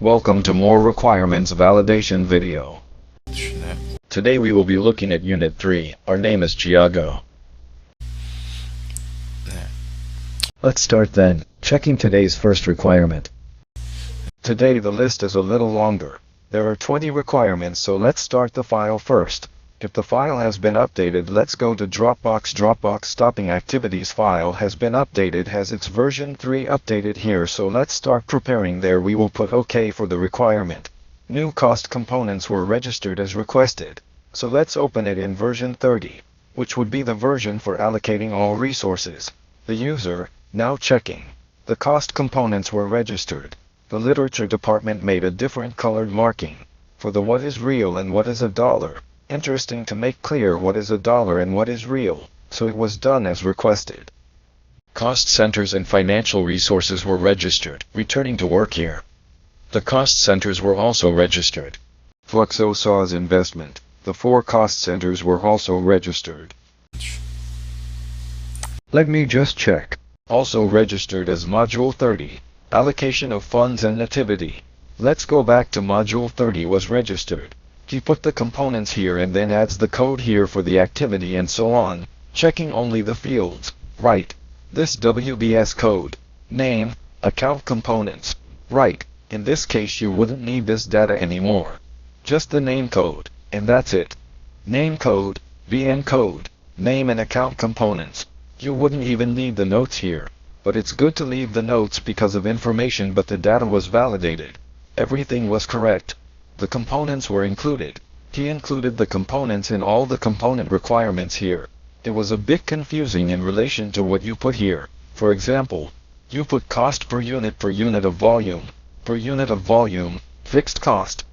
Welcome to more requirements validation video. Today we will be looking at Unit 3. Our name is Giago. Let's start then, checking today's first requirement. Today the list is a little longer. There are 20 requirements, so let's start the file first. If the file has been updated, let's go to Dropbox. Dropbox stopping activities file has been updated, has its version 3 updated here, so let's start preparing there. We will put OK for the requirement. New cost components were registered as requested. So let's open it in version 30, which would be the version for allocating all resources. The user, now checking. The cost components were registered. The literature department made a different colored marking for the what is real and what is a dollar. Interesting to make clear what is a dollar and what is real, so it was done as requested. Cost centers and financial resources were registered, returning to work here. The cost centers were also registered. Fluxo SaaS investment. The 4 cost centers were also registered. Let me just check. Also registered as Module 30. Allocation of funds and nativity. Let's go back to Module 30 was registered. He put the components here and then adds the code here for the activity and so on, checking only the fields. Right. This WBS code. Name, account components. Right. In this case you wouldn't need this data anymore. Just the name code, and that's it. Name code, VN code, name and account components. You wouldn't even need the notes here. But it's good to leave the notes because of information, but the data was validated. Everything was correct. The components were included. He included the components in all the component requirements here. It was a bit confusing in relation to what you put here. For example, you put cost per unit of volume. Per unit of volume, fixed cost.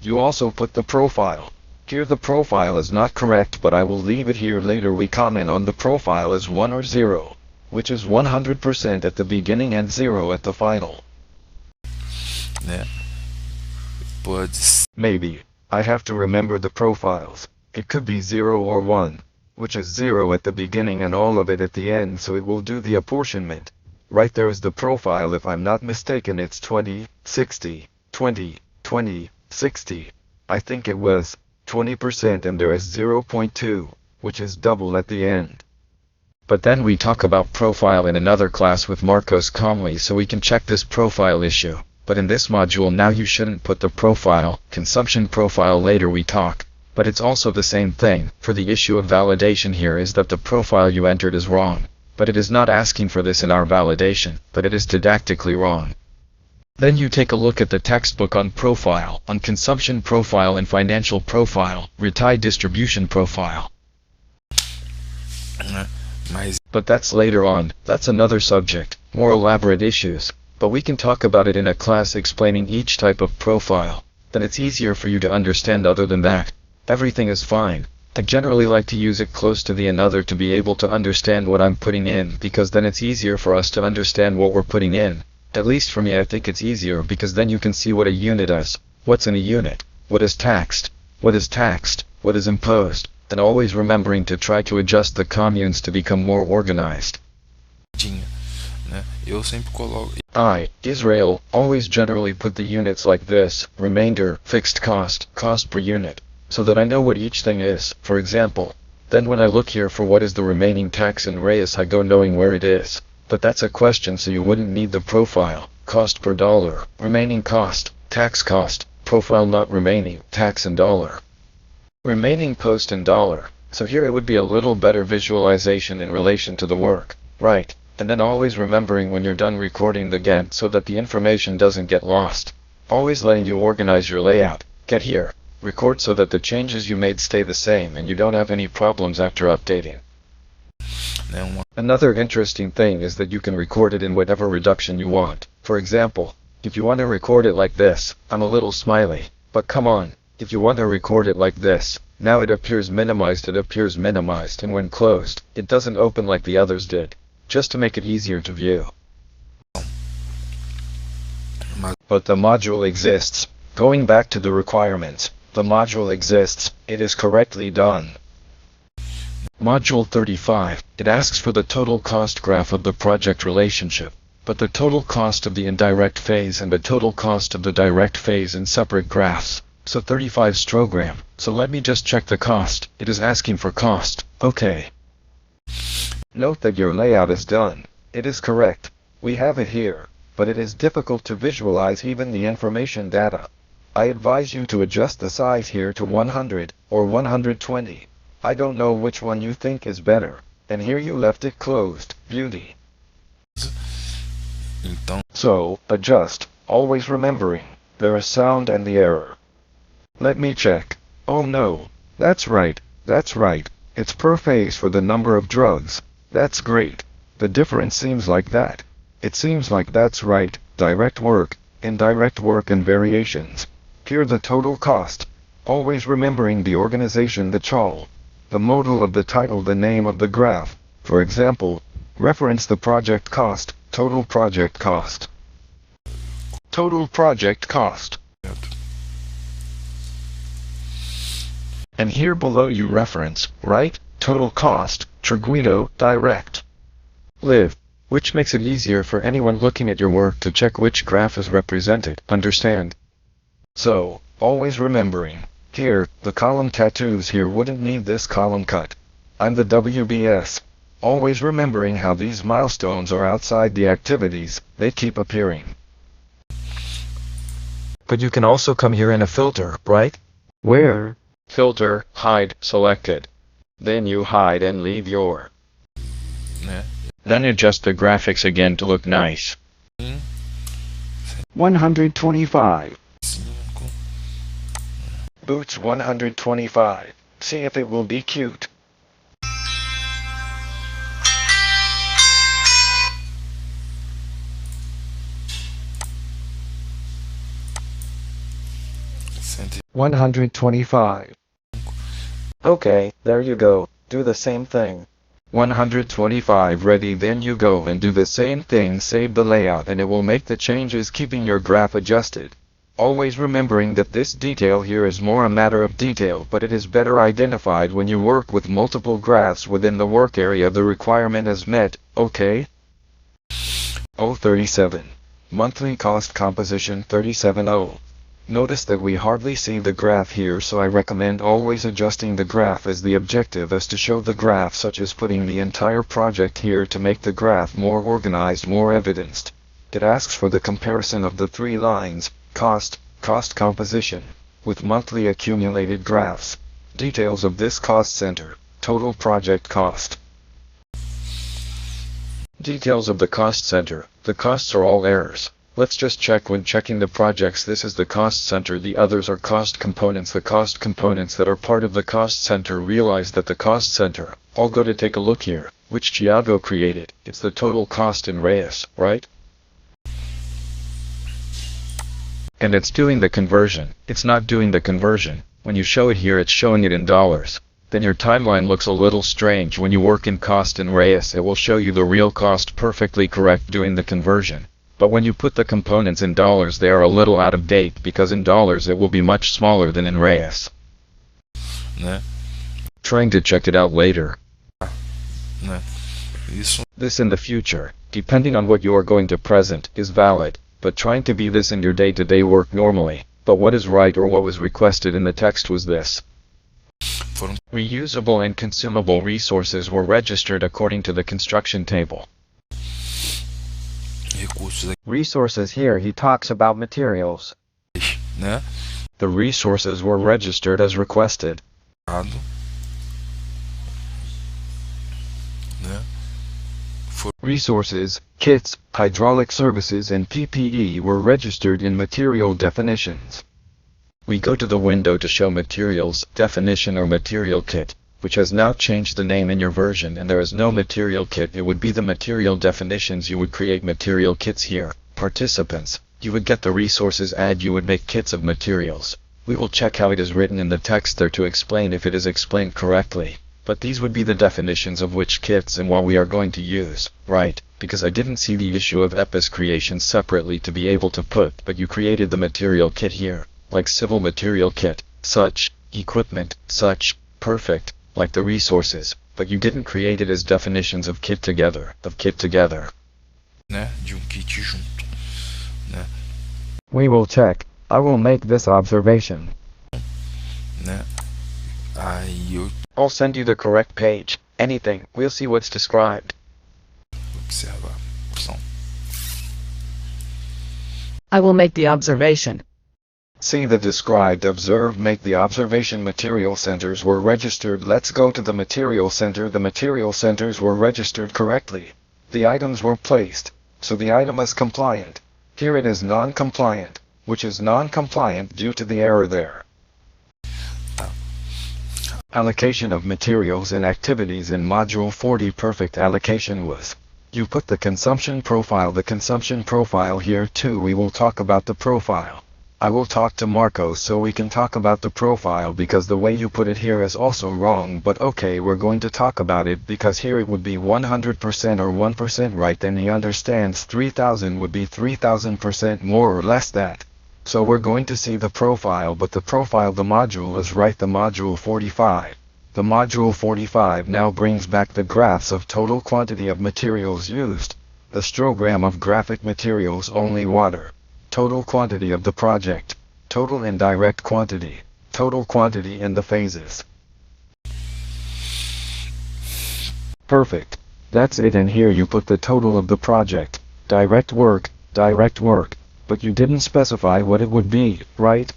You also put the profile. Here the profile is not correct, but I will leave it here later. We comment on the profile as 1 or 0, which is 100% at the beginning and 0 at the final. Maybe. I have to remember the profiles. It could be 0 or 1, which is 0 at the beginning and all of it at the end, so it will do the apportionment. Right there is the profile. If I'm not mistaken, it's 20, 60, 20, 20, 60. I think it was 20%, and there is 0.2, which is double at the end. But then we talk about profile in another class with Marcos Comley, so we can check this profile issue. But in this module now you shouldn't put the profile, consumption profile. Later we talk. But it's also the same thing. For the issue of validation here is that the profile you entered is wrong. But it is not asking for this in our validation, but it is didactically wrong. Then you take a look at the textbook on profile, on consumption profile and financial profile, RETI distribution profile. But that's later on. That's another subject, more elaborate issues. But we can talk about it in a class explaining each type of profile. Then it's easier for you to understand. Other than that, everything is fine. I generally like to use it close to the another to be able to understand what I'm putting in, because then it's easier for us to understand what we're putting in. At least for me, I think it's easier, because then you can see what a unit is, what's in a unit, what is taxed, what is imposed, and always remembering to try to adjust the communes to become more organized. Israel, always generally put the units like this: remainder, fixed cost, cost per unit, so that I know what each thing is. For example, then when I look here for what is the remaining tax in Reyes, I go knowing where it is. But that's a question, so you wouldn't need the profile, cost per dollar, remaining cost, tax cost, profile not remaining, tax in dollar, remaining post in dollar. So here it would be a little better visualization in relation to the work, right? And then always remembering when you're done recording the Gantt so that the information doesn't get lost. Always letting you organize your layout. Get here, record so that the changes you made stay the same and you don't have any problems after updating. Another interesting thing is that you can record it in whatever reduction you want. For example, if you want to record it like this, I'm a little smiley. But come on, if you want to record it like this, now it appears minimized, and when closed, it doesn't open like the others did, just to make it easier to view. But the module exists. Going back to the requirements, the module exists, it is correctly done. Module 35, it asks for the total cost graph of the project relationship. but the total cost of the indirect phase and the total cost of the direct phase in separate graphs. So 35 strogram. So let me just check the cost. It is asking for cost. Okay. Note that your layout is done. It is correct. We have it here, but it is difficult to visualize even the information data. I advise you to adjust the size here to 100 or 120. I don't know which one you think is better. And here you left it closed. Beauty. So, adjust, always remembering, there is sound and the error. Let me check. Oh no. That's right. It's per phase for the number of drugs. That's great. The difference seems like that. It seems like that's right. Direct work, indirect work and variations. Here the total cost. Always remembering the organization, the chal. The modal of the title, the name of the graph. For example, reference the project cost, total project cost. Total project cost. And here below you reference, right, total cost, Triguido, direct. Live, which makes it easier for anyone looking at your work to check which graph is represented, understand? So, always remembering, here, the column tattoos here wouldn't need this column cut. I'm the WBS. Always remembering how these milestones are outside the activities, they keep appearing. But you can also come here in a filter, right? Where? Filter, hide, selected. Then you hide and leave your. Then adjust the graphics again to look nice. 125. Boots 125. See if it will be cute. $125. Okay, there you go. Do the same thing. 125 ready, then you go and do the same thing, save the layout and it will make the changes keeping your graph adjusted. Always remembering that this detail here is more a matter of detail, but it is better identified when you work with multiple graphs within the work area. The requirement is met, okay? 037. Monthly cost composition 37.0. Notice that we hardly see the graph here, so I recommend always adjusting the graph as the objective is to show the graph, such as putting the entire project here to make the graph more organized, more evidenced. It asks for the comparison of the three lines, cost composition, with monthly accumulated graphs. Details of this cost center, total project cost. Details of the cost center, the costs are all errors. Let's just check when checking the projects. This is the cost center, the others are cost components. The cost components that are part of the cost center, realize that the cost center, I'll go to take a look here, which Thiago created. It's the total cost in Reyes, right? And it's doing the conversion. It's not doing the conversion. When you show it here, it's showing it in dollars. Then your timeline looks a little strange. When you work in cost in Reyes, it will show you the real cost perfectly correct doing the conversion. But when you put the components in dollars, they are a little out of date, because in dollars it will be much smaller than in Reyes. Trying to check it out later. This in the future, depending on what you are going to present, is valid, but trying to be this in your day-to-day work normally. But what is right or what was requested in the text was this. Reusable and consumable resources were registered according to the construction table. Resources here he talks about materials. The resources were registered as requested. Resources, kits, hydraulic services and PPE were registered in material definitions. We go to the window to show materials, definition or material kit, which has now changed the name in your version, and there is no material kit. It would be the material definitions. You would create material kits here. Participants, you would get the resources add, you would make kits of materials. We will check how it is written in the text there to explain if it is explained correctly. But these would be the definitions of which kits and what we are going to use, right? Because I didn't see the issue of EPIS creation separately to be able to put, but you created the material kit here, like civil material kit, such, equipment, such, perfect, like the resources, but you didn't create it as definitions of kit together, né, de kit junto, né, We will check. I will make this observation. né. Aí eu I'll send you the correct page. Anything. We'll see what's described. observo a opção. I will make the observation. See the described, observe, make the observation. Material centers were registered. Let's go to the material center. The material centers were registered correctly. The items were placed, so the item is compliant. Here it is non-compliant, which is non-compliant due to the error there. Allocation of materials and activities in Module 40. Perfect allocation was. You put the consumption profile. The consumption profile here too. We will talk about the profile. I will talk to Marco so we can talk about the profile, because the way you put it here is also wrong, but okay, we're going to talk about it because here it would be 100% or 1% right, then he understands 3000 would be 3000% more or less that. So we're going to see the profile, but the profile, the module is right, the module 45. The module 45 now brings back the graphs of total quantity of materials used. The histogram of graphic materials only water. Total quantity of the project. Total indirect quantity. Total quantity in the phases. Perfect. That's it, and here you put the total of the project. Direct work, but you didn't specify what it would be, right?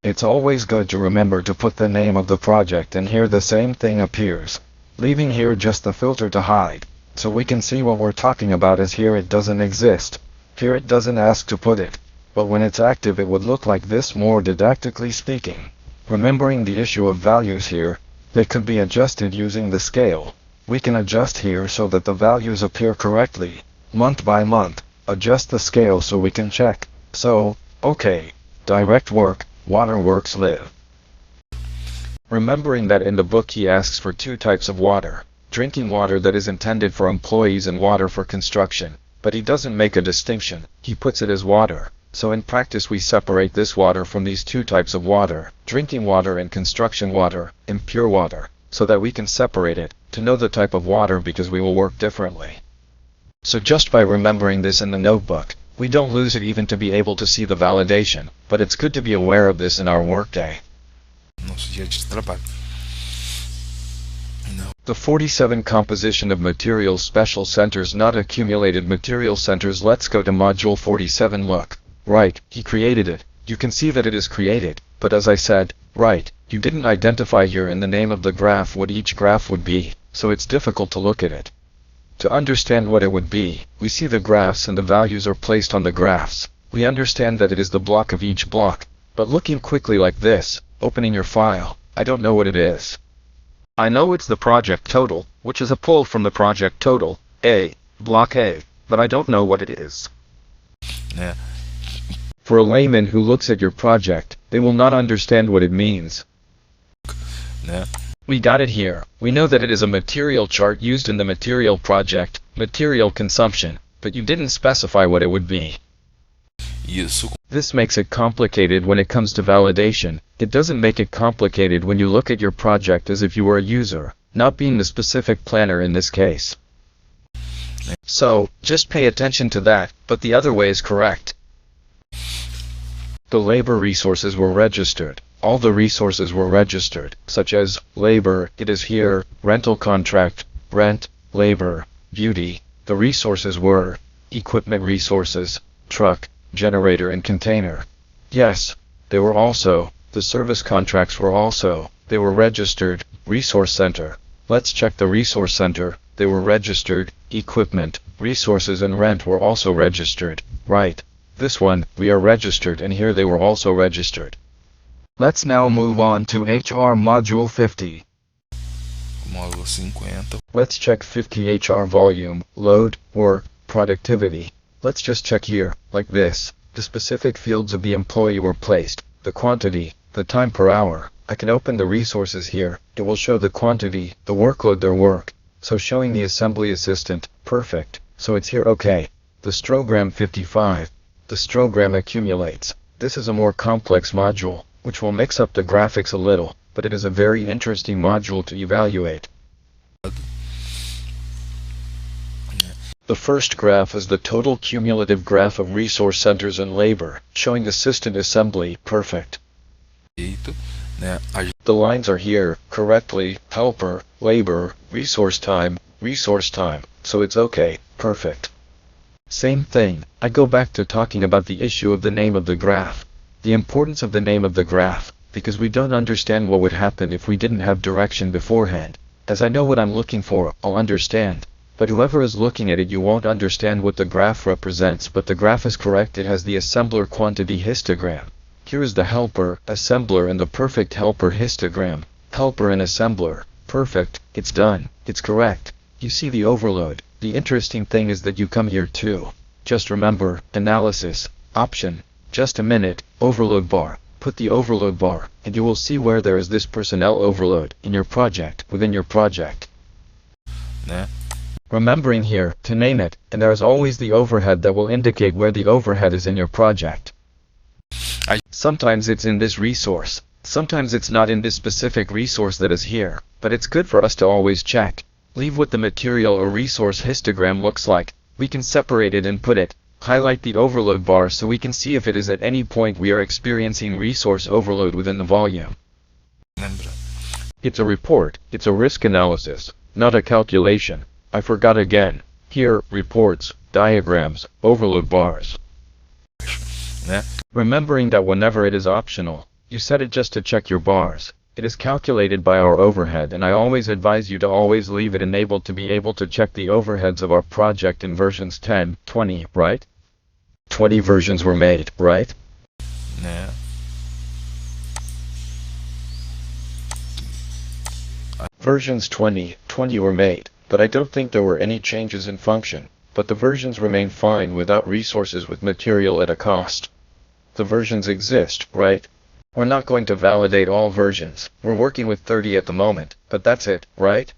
It's always good to remember to put the name of the project, and here the same thing appears. Leaving here just the filter to hide, so we can see what we're talking about, as here it doesn't exist. Here it doesn't ask to put it, but when it's active it would look like this, more didactically speaking. Remembering the issue of values here, they could be adjusted using the scale. We can adjust here so that the values appear correctly, month by month. Adjust the scale so we can check. So, okay, direct work, waterworks live. Remembering that in the book he asks for two types of water. Drinking water that is intended for employees and water for construction. But he doesn't make a distinction, he puts it as water. So in practice we separate this water from these two types of water, drinking water and construction water, impure water, so that we can separate it, to know the type of water, because we will work differently. So just by remembering this in the notebook, we don't lose it even to be able to see the validation, but it's good to be aware of this in our workday. Nosso dia de trabalho. Não. The 47 composition of materials, special centers, not accumulated material centers. Let's go to module 47. Look. Right, he created it. You can see that it is created, but as I said, right, you didn't identify here in the name of the graph what each graph would be, so it's difficult to look at it. To understand what it would be, we see the graphs and the values are placed on the graphs. We understand that it is the block of each block, but looking quickly like this, opening your file, I don't know what it is. I know it's the project total, which is a pull from the project total, A, block A, but I don't know what it is. Né? For a layman who looks at your project, they will not understand what it means. Né? We got it here. We know that it is a material chart used in the material project, material consumption, but you didn't specify what it would be. Isso. This makes it complicated when it comes to validation. It doesn't make it complicated when you look at your project as if you were a user, not being the specific planner in this case. So, just pay attention to that, but the other way is correct. The labor resources were registered. All the resources were registered, such as labor, it is here, rental contract, rent, labor, beauty. The resources were equipment resources, truck, generator and container. Yes, they were also, the service contracts were also, they were registered, resource center. Let's check the resource center, they were registered, equipment, resources and rent were also registered, right. This one, we are registered, and here they were also registered. Let's now move on to HR Module 50. Módulo 50. Let's check 50 HR volume, load, work, productivity. Let's just check here, like this. The specific fields of the employee were placed, the quantity, the time per hour. I can open the resources here. It will show the quantity, the workload, their work. So showing the assembly assistant, perfect. So it's here, okay. The histogram 55. The histogram accumulates. This is a more complex module, which will mix up the graphics a little, but it is a very interesting module to evaluate. The first graph is the total cumulative graph of resource centers and labor, showing assistant assembly, perfect. Né? The lines are here, correctly, helper, labor, resource time, so it's okay, perfect. Same thing, I go back to talking about the issue of the name of the graph. The importance of the name of the graph, because we don't understand what would happen if we didn't have direction beforehand. As I know what I'm looking for, I'll understand. But whoever is looking at it, you won't understand what the graph represents, but the graph is correct. It has the assembler quantity histogram. Here is the helper, assembler, and the perfect helper histogram. Helper and assembler, perfect, it's done, it's correct. You see the overload. The interesting thing is that you come here too. Just remember, analysis, option, just a minute, overload bar. Put the overload bar, and you will see where there is this personnel overload, in your project, within your project. Né? Remembering here, to name it, and there is always the overhead that will indicate where the overhead is in your project. Sometimes it's in this resource, sometimes it's not in this specific resource that is here, but it's good for us to always check. Leave what the material or resource histogram looks like, we can separate it and put it. Highlight the overload bar so we can see if it is at any point we are experiencing resource overload within the volume. Lembra? It's a report, it's a risk analysis, not a calculation. I forgot again. Here, reports, diagrams, overload bars. Né? Remembering that whenever it is optional, you set it just to check your bars. It is calculated by our overhead, and I always advise you to always leave it enabled to be able to check the overheads of our project in versions 10, 20, right? 20 versions were made, right? Né? Versions 20 were made, but I don't think there were any changes in function, but the versions remain fine without resources with material at a cost. The versions exist, right? We're not going to validate all versions, we're working with 30 at the moment, but that's it, right?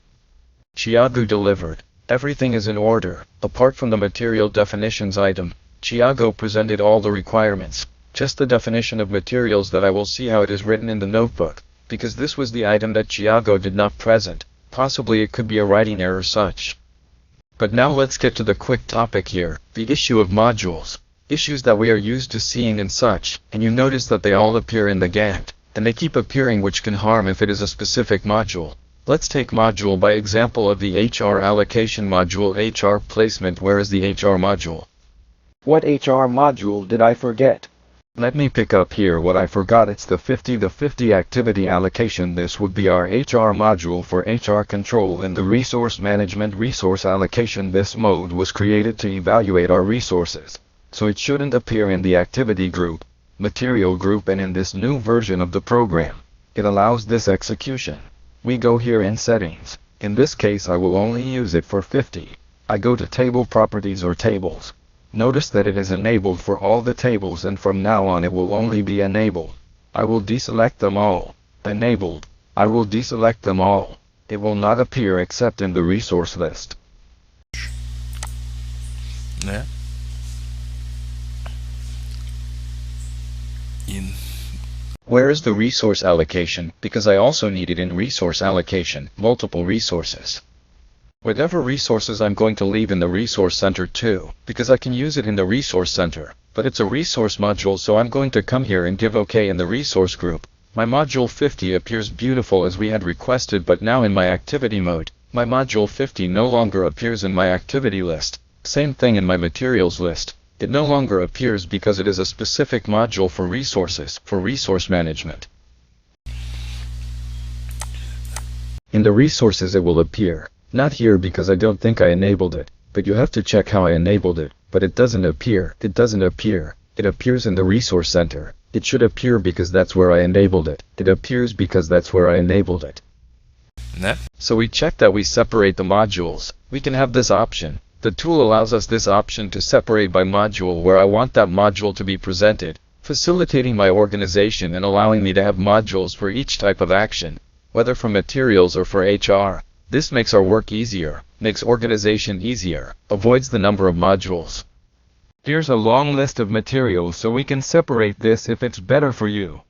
Chiago delivered. Everything is in order, apart from the material definitions item. Chiago presented all the requirements, just the definition of materials that I will see how it is written in the notebook, because this was the item that Chiago did not present, possibly it could be a writing error such. But now let's get to the quick topic here, the issue of modules. Issues that we are used to seeing and such, and you notice that they all appear in the Gantt, and they keep appearing, which can harm if it is a specific module. Let's take module by example of the HR allocation module, HR placement. Where is the HR module? What HR module did I forget? Let me pick up here what I forgot. It's the 50 activity allocation. This would be our HR module for HR control and the resource management resource allocation. This mode was created to evaluate our resources, so it shouldn't appear in the activity group, material group, and in this new version of the program. It allows this execution. We go here in settings. In this case I will only use it for 50. I go to table properties or tables. Notice that it is enabled for all the tables, and from now on it will only be enabled. I will deselect them all. Enabled. I will deselect them all. It will not appear except in the resource list. Né? Where is the resource allocation? Because I also need it in resource allocation, multiple resources. Whatever resources I'm going to leave in the resource center too, because I can use it in the resource center, but it's a resource module, so I'm going to come here and give OK in the resource group. My module 50 appears beautiful as we had requested, but now in my activity mode, my module 50 no longer appears in my activity list. Same thing in my materials list. It no longer appears because it is a specific module for resources, for resource management. In the resources it will appear. Not here because I don't think I enabled it, but you have to check how I enabled it, but it doesn't appear. It doesn't appear. It appears in the resource center. It should appear because that's where I enabled it. It appears because that's where I enabled it. Né? So we check that we separate the modules. We can have this option. The tool allows us this option to separate by module where I want that module to be presented, facilitating my organization and allowing me to have modules for each type of action, whether for materials or for HR. This makes our work easier, makes organization easier, avoids the number of modules. Here's a long list of materials so we can separate this if it's better for you.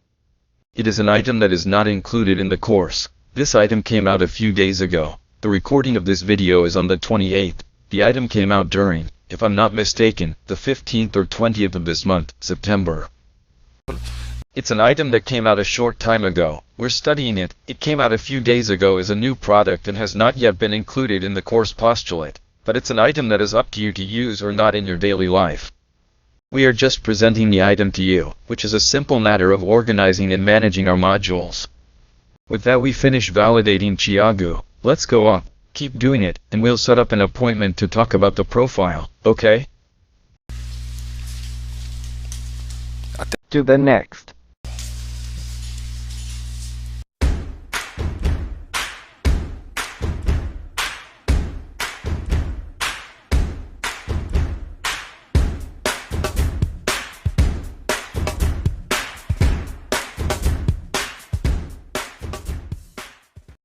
It is an item that is not included in the course. This item came out a few days ago. The recording of this video is on the 28th. The item came out during, if I'm not mistaken, the 15th or 20th of this month, September. It's an item that came out a short time ago. We're studying it. It came out a few days ago as a new product and has not yet been included in the course postulate, but it's an item that is up to you to use or not in your daily life. We are just presenting the item to you, which is a simple matter of organizing and managing our modules. With that we finish validating Chiagu. Let's go up, keep doing it, and we'll set up an appointment to talk about the profile, okay? To the next.